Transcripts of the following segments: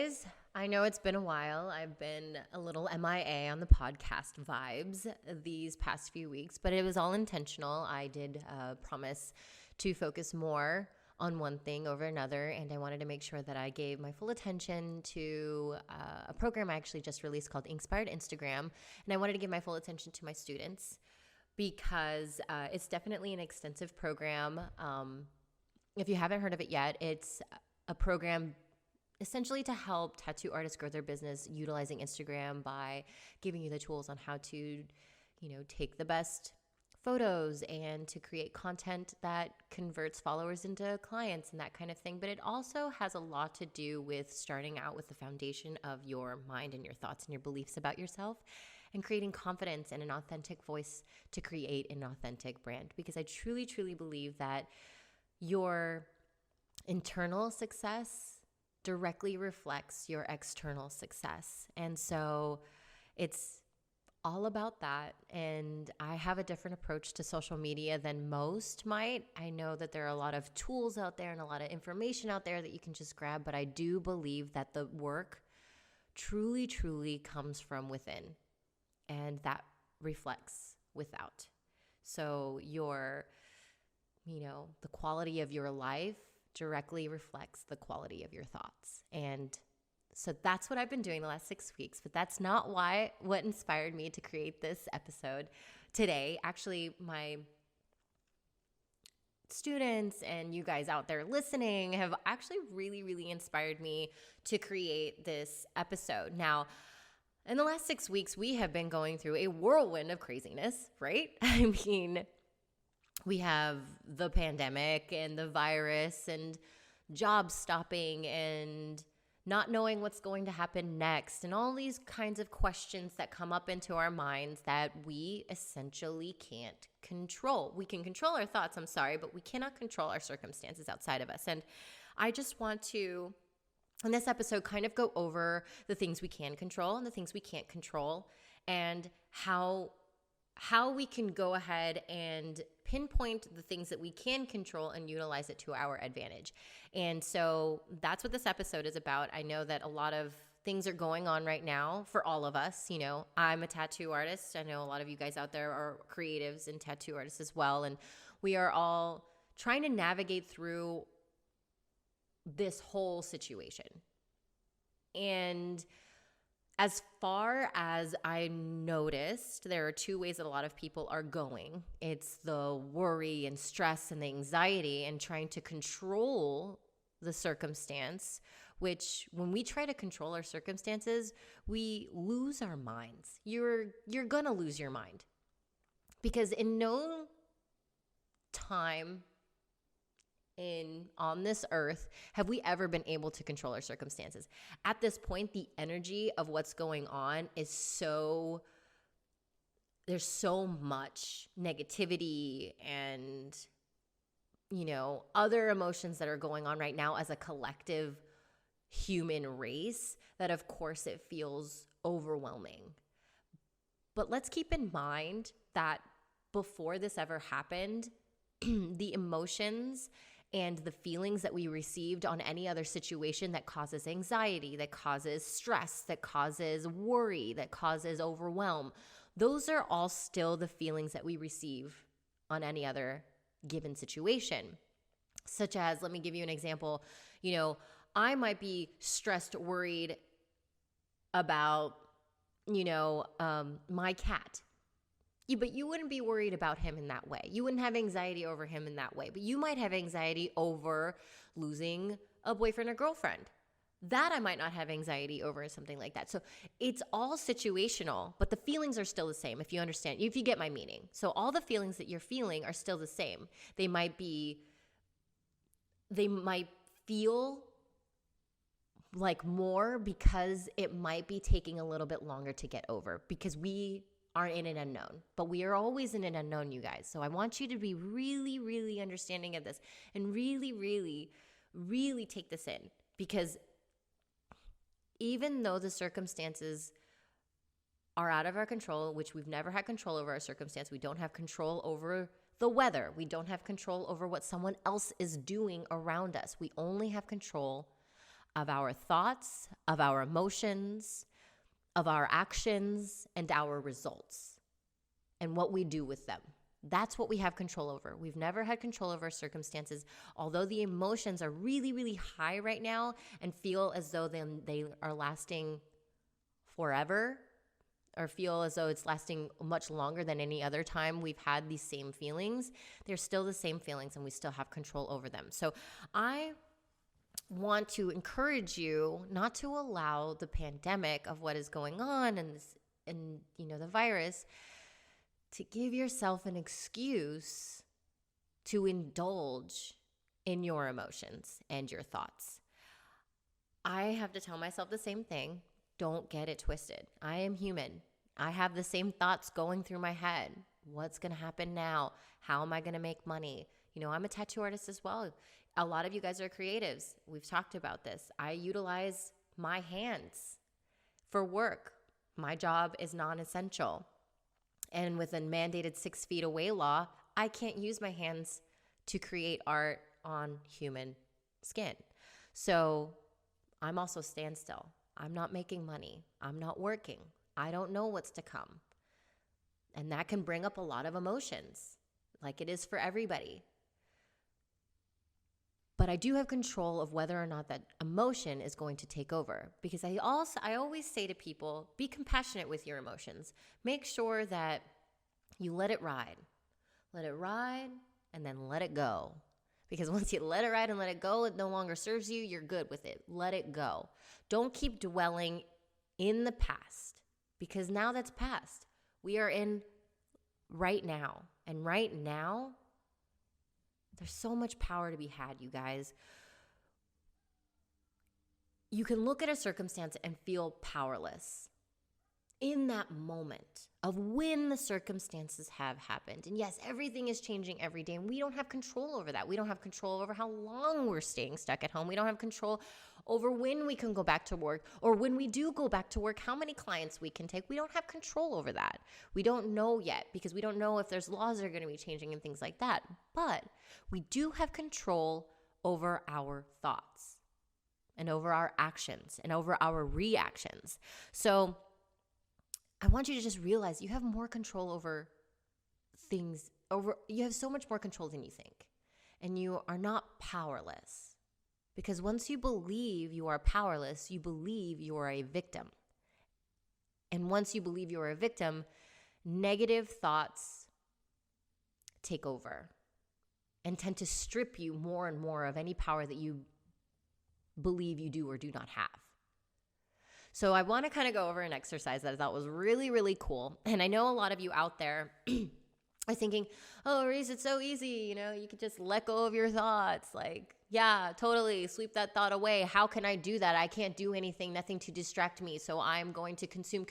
guys. I know it's been a while. I've been a little MIA on the podcast vibes these past few weeks, but it was all intentional. I did promise to focus more on one thing over another, and I wanted to make sure that I gave my full attention to a program I actually just released called Inspired Instagram, and I wanted to give my full attention to my students because it's definitely an extensive program. If you haven't heard of it yet, it's a program essentially to help tattoo artists grow their business utilizing Instagram by giving you the tools on how to, take the best photos and to create content that converts followers into clients and that kind of thing. But it also has a lot to do with starting out with the foundation of your mind and your thoughts and your beliefs about yourself and creating confidence and an authentic voice to create an authentic brand. Because I truly, truly believe that your internal success directly reflects your external success. And so it's all about that. And I have a different approach to social media than most might. I know that there are a lot of tools out there and a lot of information out there that you can just grab, but I do believe that the work truly, truly comes from within, and that reflects without. So the quality of your life directly reflects the quality of your thoughts. And so that's what I've been doing the last 6 weeks, but that's not what inspired me to create this episode today. Actually, my students and you guys out there listening have actually really, really inspired me to create this episode. Now, in the last 6 weeks, we have been going through a whirlwind of craziness, right? I mean, we have the pandemic and the virus and jobs stopping and not knowing what's going to happen next and all these kinds of questions that come up into our minds that we essentially can't control. We can control our thoughts, but we cannot control our circumstances outside of us. And I just want to, in this episode, kind of go over the things we can control and the things we can't control and how we can go ahead and pinpoint the things that we can control and utilize it to our advantage. And so that's what this episode is about. I know that a lot of things are going on right now for all of us. I'm a tattoo artist. I know a lot of you guys out there are creatives and tattoo artists as well. And we are all trying to navigate through this whole situation. And as far as I noticed, there are two ways that a lot of people are going. It's the worry and stress and the anxiety and trying to control the circumstance, which when we try to control our circumstances, we lose our minds. You're going to lose your mind because in no time on this earth have we ever been able to control our circumstances. At this point, the energy of what's going on is there's so much negativity and other emotions that are going on right now as a collective human race that of course it feels overwhelming. But let's keep in mind that before this ever happened, the emotions and the feelings that we received on any other situation that causes anxiety, that causes stress, that causes worry, that causes overwhelm, those are all still the feelings that we receive on any other given situation. Such as, let me give you an example. I might be stressed, worried about, my cat. But you wouldn't be worried about him in that way. You wouldn't have anxiety over him in that way. But you might have anxiety over losing a boyfriend or girlfriend. That I might not have anxiety over, something like that. So it's all situational, but the feelings are still the same, if you understand, if you get my meaning. So all the feelings that you're feeling are still the same. They might feel like more because it might be taking a little bit longer to get over because we are in an unknown, but we are always in an unknown, you guys. So I want you to be really, really understanding of this and really, really, really take this in, because even though the circumstances are out of our control, which we've never had control over our circumstance, we don't have control over the weather. We don't have control over what someone else is doing around us. We only have control of our thoughts, of our emotions, of our actions, and our results, and what we do with them. That's what we have control over. We've never had control over circumstances. Although the emotions are really, really high right now and feel as though they are lasting forever, or feel as though it's lasting much longer than any other time we've had these same feelings, they're still the same feelings and we still have control over them. So I want to encourage you not to allow the pandemic of what is going on and the virus to give yourself an excuse to indulge in your emotions and your thoughts. I have to tell myself the same thing. Don't get it twisted. I am human. I have the same thoughts going through my head. What's going to happen now? How am I going to make money? I'm a tattoo artist as well. A lot of you guys are creatives. We've talked about this. I utilize my hands for work. My job is non-essential. And with a mandated 6 feet away law, I can't use my hands to create art on human skin. So I'm also standstill. I'm not making money. I'm not working. I don't know what's to come. And that can bring up a lot of emotions, like it is for everybody. But I do have control of whether or not that emotion is going to take over. Because I always say to people, be compassionate with your emotions. Make sure that you let it ride. Let it ride and then let it go. Because once you let it ride and let it go, it no longer serves you. You're good with it. Let it go. Don't keep dwelling in the past, because now that's past. We are in right now. And right now, there's so much power to be had, you guys. You can look at a circumstance and feel powerless in that moment of when the circumstances have happened. And yes, everything is changing every day, and we don't have control over that. We don't have control over how long we're staying stuck at home. We don't have control over when we can go back to work, or when we do go back to work, how many clients we can take. We don't have control over that. We don't know yet, because we don't know if there's laws that are going to be changing and things like that. But we do have control over our thoughts and over our actions and over our reactions. So I want you to just realize you have more control over things. You have so much more control than you think. And you are not powerless. Because once you believe you are powerless, you believe you are a victim. And once you believe you are a victim, negative thoughts take over and tend to strip you more and more of any power that you believe you do or do not have. So I want to kind of go over an exercise that I thought was really, really cool. And I know a lot of you out there are thinking, oh, Reese, it's so easy. You could just let go of your thoughts. Like, yeah, totally. Sweep that thought away. How can I do that? I can't do anything, nothing to distract me. So I'm going to consume.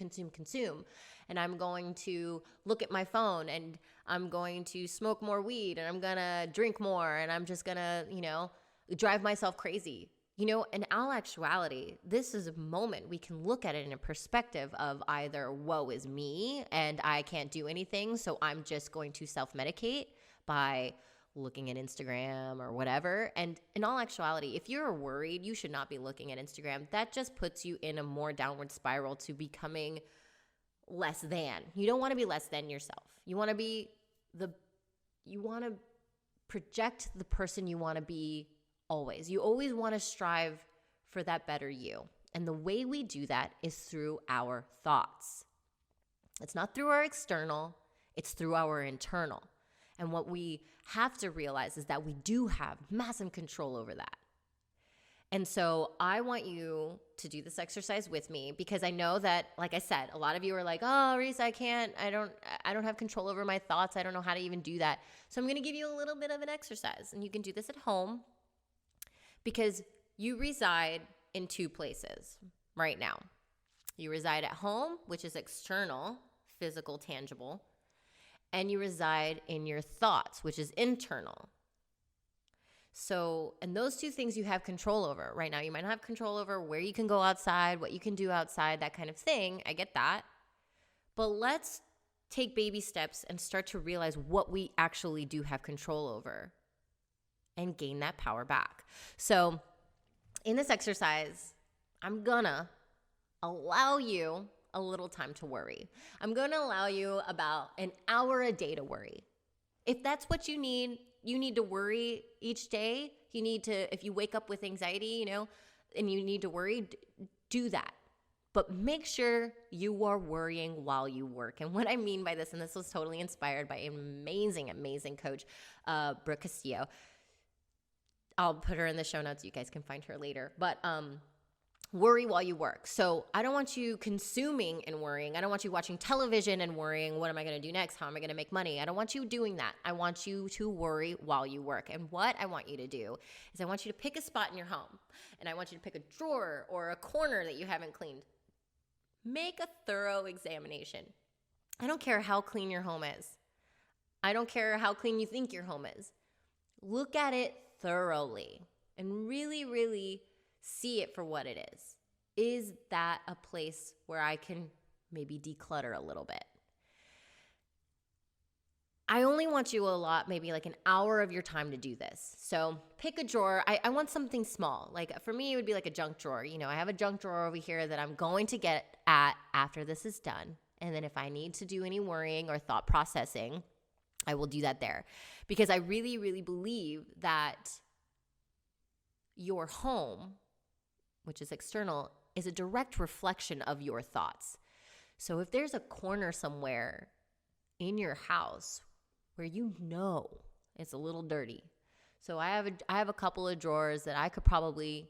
And I'm going to look at my phone, and I'm going to smoke more weed, and I'm going to drink more, and I'm just going to, drive myself crazy. In all actuality, this is a moment we can look at it in a perspective of either woe is me and I can't do anything, so I'm just going to self-medicate by looking at Instagram or whatever. And in all actuality, if you're worried, you should not be looking at Instagram. That just puts you in a more downward spiral to becoming less than. You don't want to be less than yourself. You want to project the person you want to be. Always. You always want to strive for that better you. And the way we do that is through our thoughts. It's not through our external, it's through our internal. And what we have to realize is that we do have massive control over that. And so I want you to do this exercise with me, because I know that, like I said, a lot of you are like, oh, Reese, I don't have control over my thoughts. I don't know how to even do that. So I'm going to give you a little bit of an exercise, and you can do this at home. Because you reside in two places right now. You reside at home, which is external, physical, tangible. And you reside in your thoughts, which is internal. So, and those two things you have control over. Right now, you might not have control over where you can go outside, what you can do outside, that kind of thing. I get that. But let's take baby steps and start to realize what we actually do have control over, and gain that power back. So in this exercise, I'm gonna allow you a little time to worry. I'm gonna allow you about an hour a day to worry. If that's what you need to worry each day. If you wake up with anxiety, and you need to worry, do that. But make sure you are worrying while you work. And what I mean by this, and this was totally inspired by an amazing, amazing coach, Brooke Castillo. I'll put her in the show notes. You guys can find her later. But worry while you work. So I don't want you consuming and worrying. I don't want you watching television and worrying, what am I going to do next? How am I going to make money? I don't want you doing that. I want you to worry while you work. And what I want you to do is I want you to pick a spot in your home. And I want you to pick a drawer or a corner that you haven't cleaned. Make a thorough examination. I don't care how clean your home is. I don't care how clean you think your home is. Look at it thoroughly and really, really see it for what it is. Is that a place where I can maybe declutter a little bit? I only want you maybe like an hour of your time to do this. So pick a drawer. I want something small. Like for me, it would be like a junk drawer. I have a junk drawer over here that I'm going to get at after this is done. And then if I need to do any worrying or thought processing, I will do that there. Because I really, really believe that your home, which is external, is a direct reflection of your thoughts. So if there's a corner somewhere in your house where it's a little dirty. So I have a couple of drawers that I could probably,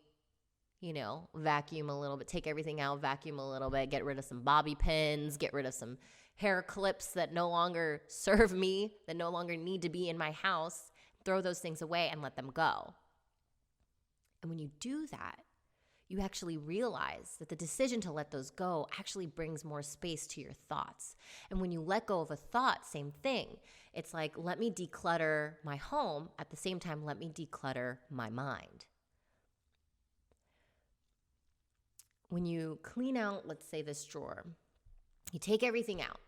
vacuum a little bit, take everything out, vacuum a little bit, get rid of some bobby pins, get rid of some hair clips that no longer serve me, that no longer need to be in my house, throw those things away and let them go. And when you do that, you actually realize that the decision to let those go actually brings more space to your thoughts. And when you let go of a thought, same thing. It's like, let me declutter my home. At the same time, let me declutter my mind. When you clean out, let's say this drawer, you take everything out.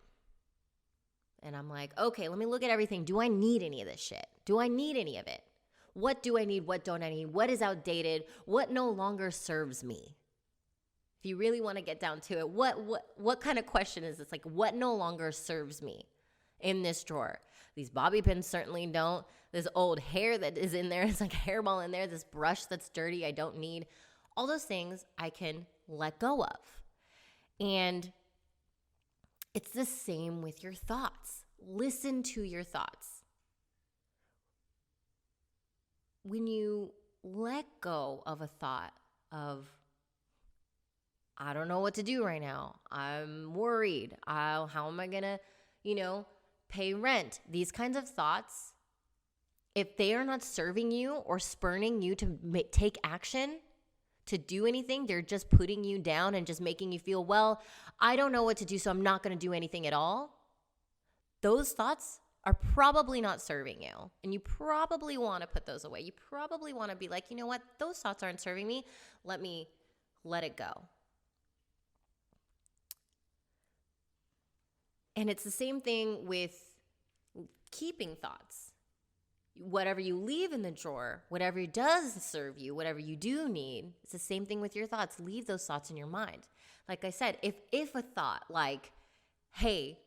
And I'm like, okay, let me look at everything. Do I need any of this shit? Do I need any of it? What do I need? What don't I need? What is outdated? What no longer serves me? If you really want to get down to it, what kind of question is this? Like, what no longer serves me in this drawer? These bobby pins certainly don't. This old hair that is in there, it's like a hairball in there. This brush that's dirty, I don't need. All those things I can let go of. And it's the same with your thoughts. Listen to your thoughts. When you let go of a thought of, I don't know what to do right now. I'm worried. How am I going to, pay rent? These kinds of thoughts, if they are not serving you or spurning you to take action, to do anything, they're just putting you down and just making you feel, well, I don't know what to do, so I'm not going to do anything at all. Those thoughts are probably not serving you. And you probably want to put those away. You probably want to be like, you know what? Those thoughts aren't serving me. Let me let it go. And it's the same thing with keeping thoughts. Whatever you leave in the drawer, whatever does serve you, whatever you do need, it's the same thing with your thoughts. Leave those thoughts in your mind. Like I said, if a thought like, hey,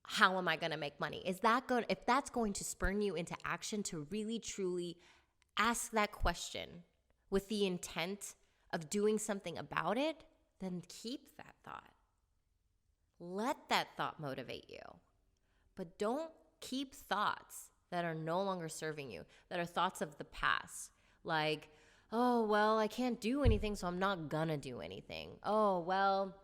how am I going to make money? If that's going to spurn you into action to really, truly ask that question with the intent of doing something about it, then keep that thought. Let that thought motivate you. But don't keep thoughts that are no longer serving you, that are thoughts of the past. Like, oh, well, I can't do anything, so I'm not going to do anything. Oh, well,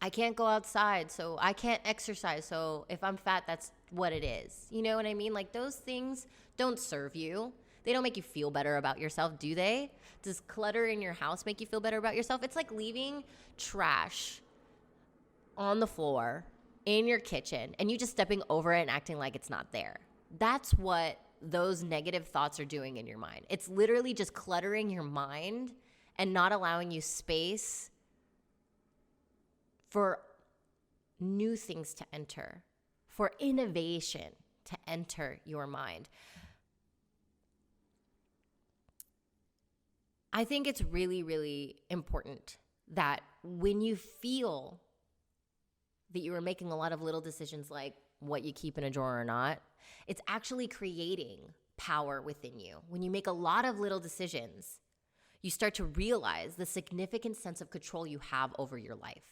I can't go outside, so I can't exercise. So if I'm fat, that's what it is. You know what I mean? Like those things don't serve you. They don't make you feel better about yourself, do they? Does clutter in your house make you feel better about yourself? It's like leaving trash on the floor in your kitchen and you just stepping over it and acting like it's not there. That's what those negative thoughts are doing in your mind. It's literally just cluttering your mind and not allowing you space for new things to enter, for innovation to enter your mind. I think it's really, really important that when you feel that you are making a lot of little decisions like what you keep in a drawer or not, it's actually creating power within you. When you make a lot of little decisions, you start to realize the significant sense of control you have over your life.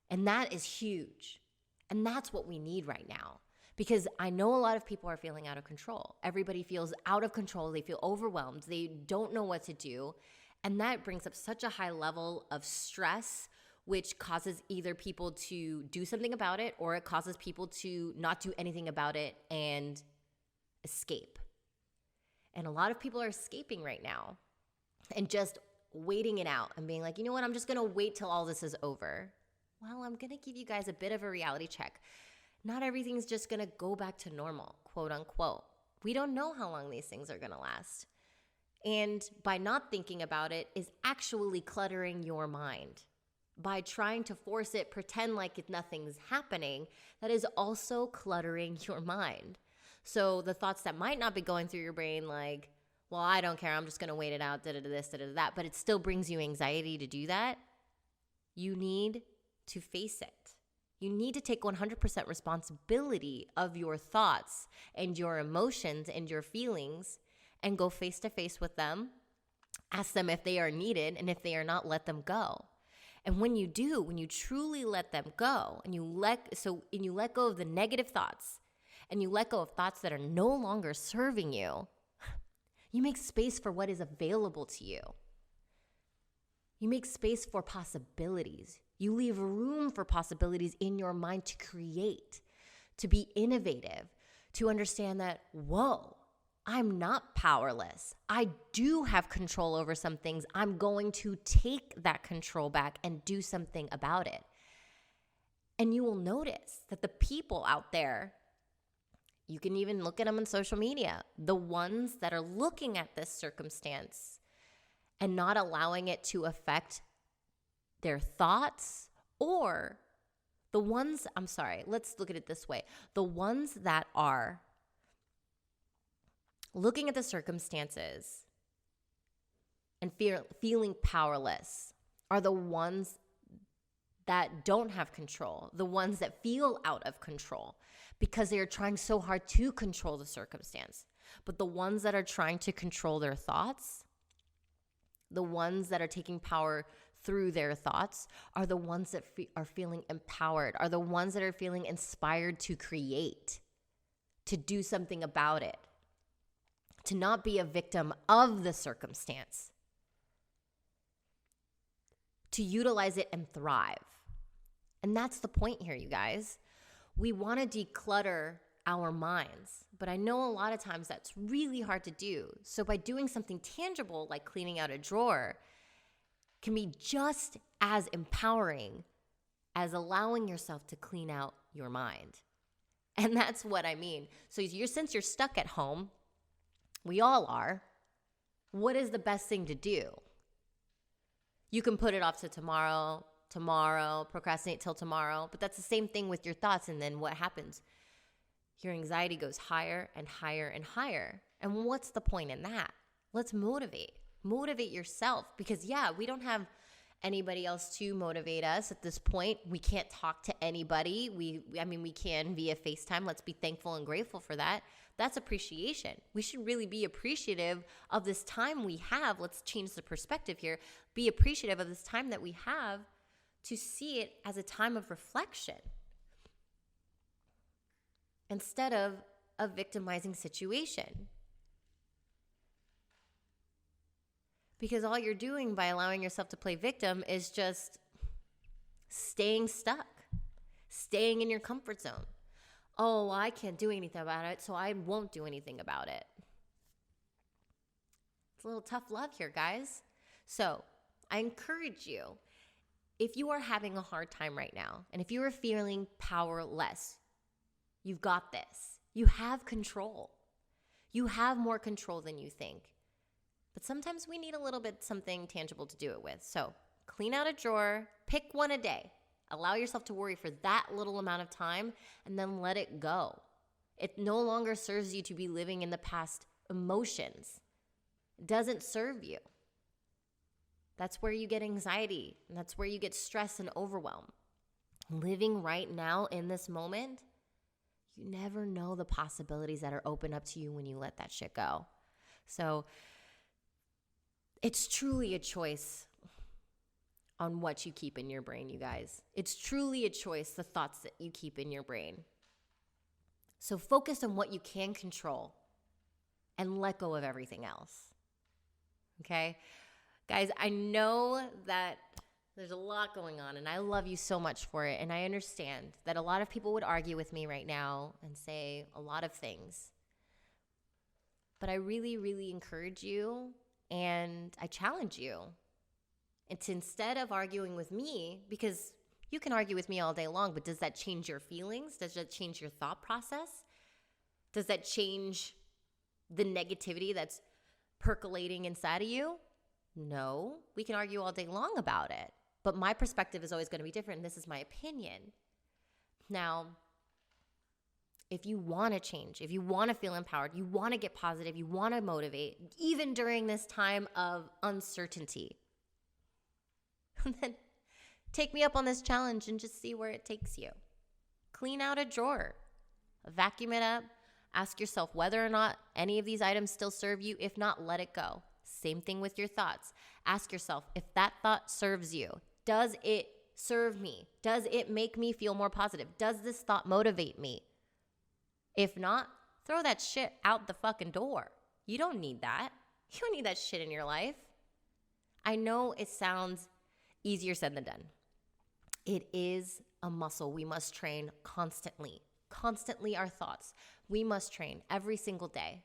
And that is huge. And that's what we need right now. Because I know a lot of people are feeling out of control. Everybody feels out of control. They feel overwhelmed. They don't know what to do. And that brings up such a high level of stress, which causes either people to do something about it, or it causes people to not do anything about it and escape. And a lot of people are escaping right now and just waiting it out and being like, you know what, I'm just going to wait till all this is over. Well, I'm going to give you guys a bit of a reality check. Not everything's just going to go back to normal, quote unquote. We don't know how long these things are going to last. And by not thinking about it is actually cluttering your mind. By trying to force it, pretend like nothing's happening, that is also cluttering your mind. So the thoughts that might not be going through your brain, like, well, I don't care, I'm just going to wait it out, this, that, but it still brings you anxiety to do that. You need to face it. You need to take 100% responsibility of your thoughts and your emotions and your feelings and go face to face with them. Ask them if they are needed, and if they are not, let them go. And when you do, when you truly let them go, and you let go of the negative thoughts, and you let go of thoughts that are no longer serving you, you make space for what is available to you. You make space for possibilities. You leave room for possibilities in your mind to create, to be innovative, to understand that, whoa, I'm not powerless. I do have control over some things. I'm going to take that control back and do something about it. And you will notice that the people out there, you can even look at them on social media, the ones that are looking at this circumstance and not allowing it to affect their thoughts, or the ones, let's look at it this way. The ones that are looking at the circumstances and feeling powerless are the ones that don't have control, the ones that feel out of control because they are trying so hard to control the circumstance. But the ones that are trying to control their thoughts, the ones that are taking power through their thoughts, are the ones that are feeling empowered, are the ones that are feeling inspired to create, to do something about it, to not be a victim of the circumstance, to utilize it and thrive. And that's the point here, you guys. We want to declutter our minds, but I know a lot of times that's really hard to do. So by doing something tangible like cleaning out a drawer can be just as empowering as allowing yourself to clean out your mind. And that's what I mean. So since you're stuck at home, we all are, what is the best thing to do? You can put it off to tomorrow, procrastinate till tomorrow, but that's the same thing with your thoughts. And then what happens? Your anxiety goes higher and higher and higher. And what's the point in that? Let's motivate yourself, because we don't have anybody else to motivate us at this point. We can't talk to anybody. We can via FaceTime. Let's be thankful and grateful for that. That's appreciation. We should really be appreciative of this time we have. Let's change the perspective here. Be appreciative of this time that we have to see it as a time of reflection instead of a victimizing situation. Because all you're doing by allowing yourself to play victim is just staying stuck, staying in your comfort zone. Oh, I can't do anything about it, so I won't do anything about it. It's a little tough love here, guys. So I encourage you, if you are having a hard time right now, and if you are feeling powerless, you've got this. You have control. You have more control than you think. But sometimes we need a little bit something tangible to do it with. So clean out a drawer, pick one a day. Allow yourself to worry for that little amount of time, and then let it go. It no longer serves you to be living in the past emotions. It doesn't serve you. That's where you get anxiety, and that's where you get stress and overwhelm. Living right now in this moment, you never know the possibilities that are open up to you when you let that shit go. So it's truly a choice on what you keep in your brain, you guys. It's truly a choice, the thoughts that you keep in your brain. So focus on what you can control and let go of everything else. Okay? Guys, I know that there's a lot going on, and I love you so much for it. And I understand that a lot of people would argue with me right now and say a lot of things. But I really, really encourage you, and I challenge you. It's instead of arguing with me, because you can argue with me all day long, but does that change your feelings? Does that change your thought process? Does that change the negativity that's percolating inside of you? No. We can argue all day long about it. But my perspective is always going to be different. This is my opinion. Now, if you want to change, if you want to feel empowered, you want to get positive, you want to motivate, even during this time of uncertainty, then take me up on this challenge and just see where it takes you. Clean out a drawer, vacuum it up, ask yourself whether or not any of these items still serve you. If not, let it go. Same thing with your thoughts. Ask yourself if that thought serves you. Does it serve me? Does it make me feel more positive? Does this thought motivate me? If not, throw that shit out the fucking door. You don't need that. You don't need that shit in your life. I know it sounds easier said than done. It is a muscle we must train constantly. Constantly our thoughts. We must train every single day.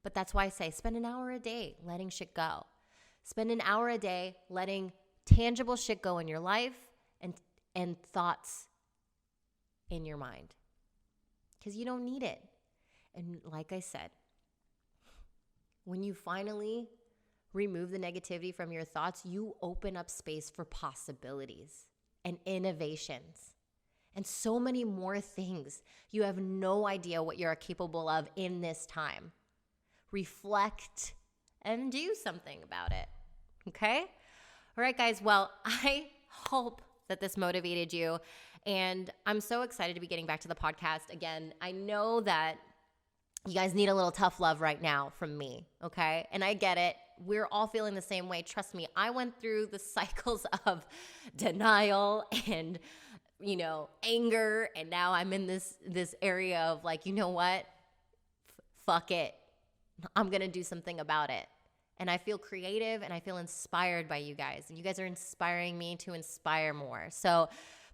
But that's why I say spend an hour a day letting shit go. Spend an hour a day letting tangible shit go in your life and thoughts in your mind. Because you don't need it. And like I said, when you finally remove the negativity from your thoughts, you open up space for possibilities and innovations and so many more things. You have no idea what you're capable of in this time. Reflect and do something about it. Okay? All right, guys. Well, I hope that this motivated you. And I'm so excited to be getting back to the podcast again. I know that you guys need a little tough love right now from me, okay? And I get it. We're all feeling the same way. Trust me, I went through the cycles of denial and, anger. And now I'm in this area of like, you know what? Fuck it. I'm going to do something about it. And I feel creative and I feel inspired by you guys. And you guys are inspiring me to inspire more. So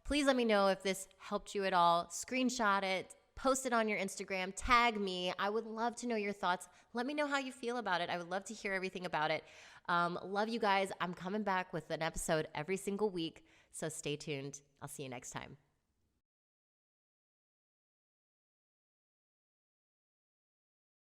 please let me know if this helped you at all. Screenshot it. Post it on your Instagram. Tag me. I would love to know your thoughts. Let me know how you feel about it. I would love to hear everything about it. Love you guys. I'm coming back with an episode every single week. So stay tuned. I'll see you next time.